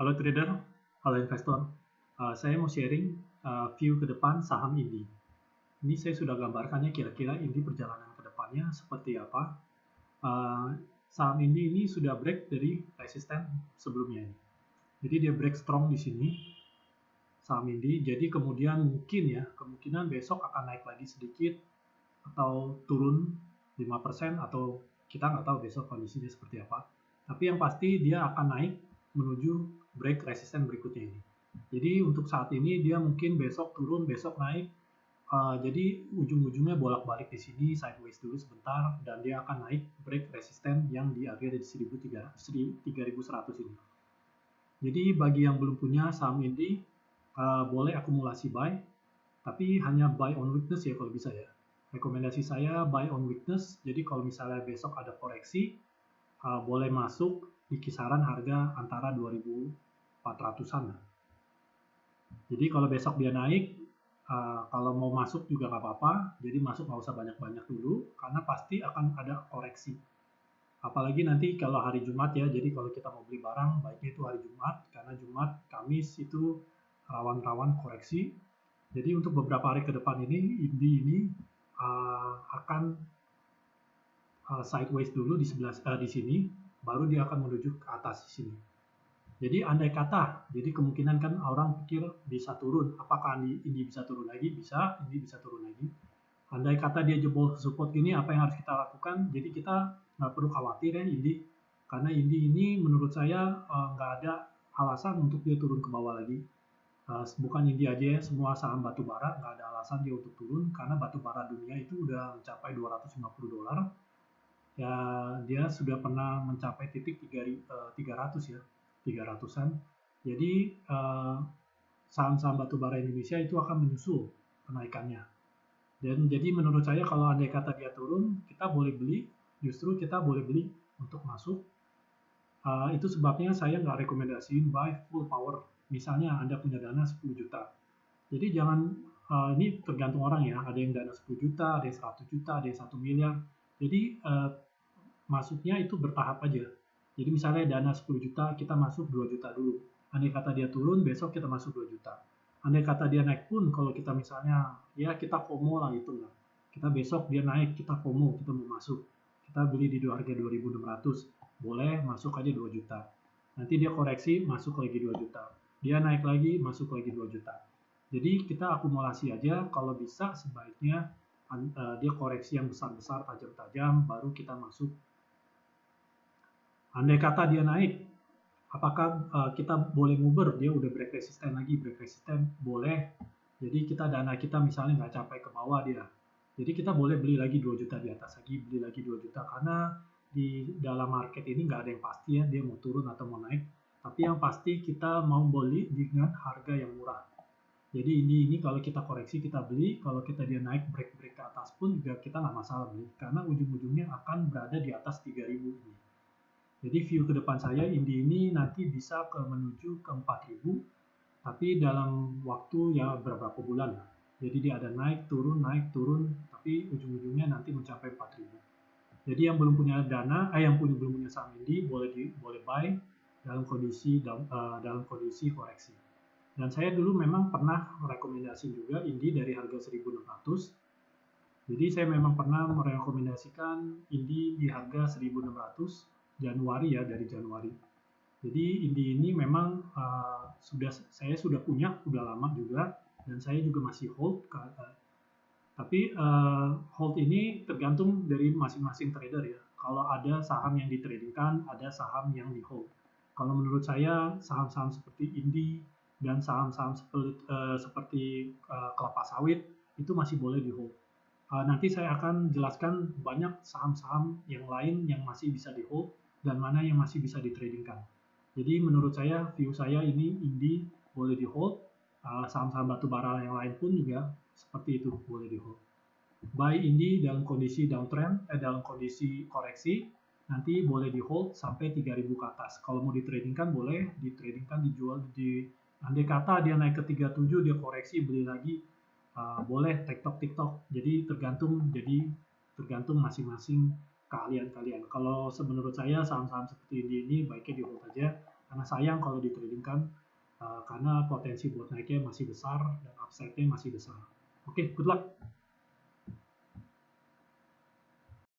Halo trader, halo investor. Saya mau sharing view ke depan saham Indi. Ini saya sudah gambarkannya kira-kira Indi perjalanan ke depannya seperti apa. Uh, Saham Indi ini sudah break dari resisten sebelumnya ini. Jadi dia break strong di sini saham Indi. Jadi kemudian kemungkinan besok akan naik lagi sedikit atau turun 5% atau kita nggak tahu besok kondisinya seperti apa. Tapi yang pasti dia akan naik menuju break resisten berikutnya ini. Jadi untuk saat ini dia mungkin besok turun, besok naik. Jadi ujung-ujungnya bolak-balik di sini, sideways dulu sebentar, dan dia akan naik break resisten yang di area di 3100 ini. Jadi bagi yang belum punya saham Indi, boleh akumulasi buy, tapi hanya buy on weakness ya kalau bisa ya. Rekomendasi saya buy on weakness, jadi kalau misalnya besok ada koreksi, boleh masuk di kisaran harga antara 2400-an. Jadi kalau besok dia naik, kalau mau masuk juga nggak apa-apa, jadi masuk nggak usah banyak-banyak dulu, karena pasti akan ada koreksi. Apalagi nanti kalau hari Jumat ya, jadi kalau kita mau beli barang, baiknya itu hari Jumat, karena Jumat, Kamis itu rawan-rawan koreksi. Jadi untuk beberapa hari ke depan ini, Indi ini akan sideways dulu di sini, baru dia akan menuju ke atas di sini. Jadi andai kata, jadi kemungkinan kan orang pikir bisa turun, apakah ini bisa turun lagi? Bisa, ini bisa turun lagi. Andai kata dia jebol ke support gini, apa yang harus kita lakukan? Jadi kita nggak perlu khawatir ya Indi, karena Indi ini menurut saya nggak ada alasan untuk dia turun ke bawah lagi. Bukan Indi aja ya, semua saham batu bara nggak ada alasan dia untuk turun, karena batu bara dunia itu udah mencapai $250. Ya, dia sudah pernah mencapai titik 300 ya, 300-an. Jadi saham-saham batubara Indonesia itu akan menyusul kenaikannya. Dan jadi menurut saya kalau andai kata dia turun, kita boleh beli, justru kita boleh beli untuk masuk. Itu sebabnya saya nggak rekomendasiin buy full power. Misalnya Anda punya dana 10 juta. Jadi jangan, ini tergantung orang ya, ada yang dana 10 juta, ada yang 100 juta, ada yang 1 miliar. Jadi masuknya itu bertahap aja. Jadi misalnya dana 10 juta, kita masuk 2 juta dulu. Andai kata dia turun, besok kita masuk 2 juta. Andai kata dia naik pun, kalau kita misalnya, ya kita FOMO lah itu lah. Kita besok dia naik, kita FOMO, kita mau masuk. Kita beli di harga 2.600, boleh masuk aja 2 juta. Nanti dia koreksi, masuk lagi 2 juta. Dia naik lagi, masuk lagi 2 juta. Jadi kita akumulasi aja, kalau bisa sebaiknya dia koreksi yang besar-besar, tajam-tajam, baru kita masuk. Andai kata dia naik, apakah kita boleh nguber? Dia udah break resisten lagi, break resisten boleh. Jadi kita dana kita misalnya nggak capai ke bawah dia. Jadi kita boleh beli lagi 2 juta di atas lagi, beli lagi 2 juta. Karena di dalam market ini nggak ada yang pasti ya, dia mau turun atau mau naik. Tapi yang pasti kita mau beli dengan harga yang murah. Jadi ini kalau kita koreksi kita beli, kalau kita dia naik break ke atas pun juga kita nggak masalah beli. Karena ujung-ujungnya akan berada di atas 3.000 ini. Jadi view ke depan saya Indi ini nanti bisa menuju ke 4.000, tapi dalam waktu ya beberapa bulan. Jadi dia ada naik turun, tapi ujung-ujungnya nanti mencapai 4.000. Jadi yang belum punya dana, belum punya saham Indi boleh buy dalam kondisi koreksi. Dan saya dulu memang pernah merekomendasi juga Indi dari harga 1.600. Jadi saya memang pernah merekomendasikan Indi di harga 1.600 Januari ya, dari Januari. Jadi Indi ini memang saya sudah punya, udah lama juga, dan saya juga masih hold. Tapi hold ini tergantung dari masing-masing trader ya. Kalau ada saham yang ditradingkan, ada saham yang di hold. Kalau menurut saya saham-saham seperti Indi dan saham-saham seperti kelapa sawit itu masih boleh di hold. Nanti saya akan jelaskan banyak saham-saham yang lain yang masih bisa di hold dan mana yang masih bisa ditradingkan. Jadi menurut saya, view saya ini Indi boleh di hold, saham-saham batubara yang lain pun juga seperti itu boleh di hold. Buy Indi dalam kondisi downtrend, dalam kondisi koreksi, nanti boleh di hold sampai 3.000 ke atas. Kalau mau ditradingkan boleh, ditradingkan dijual andai kata dia naik ke 37, dia koreksi beli lagi, boleh TikTok. Jadi tergantung masing-masing keahlian kalian. Kalau menurut saya saham-saham seperti ini baiknya di hold aja. karena sayang kalau ditradingkan karena potensi buat naiknya masih besar dan upside-nya masih besar. Oke, good luck.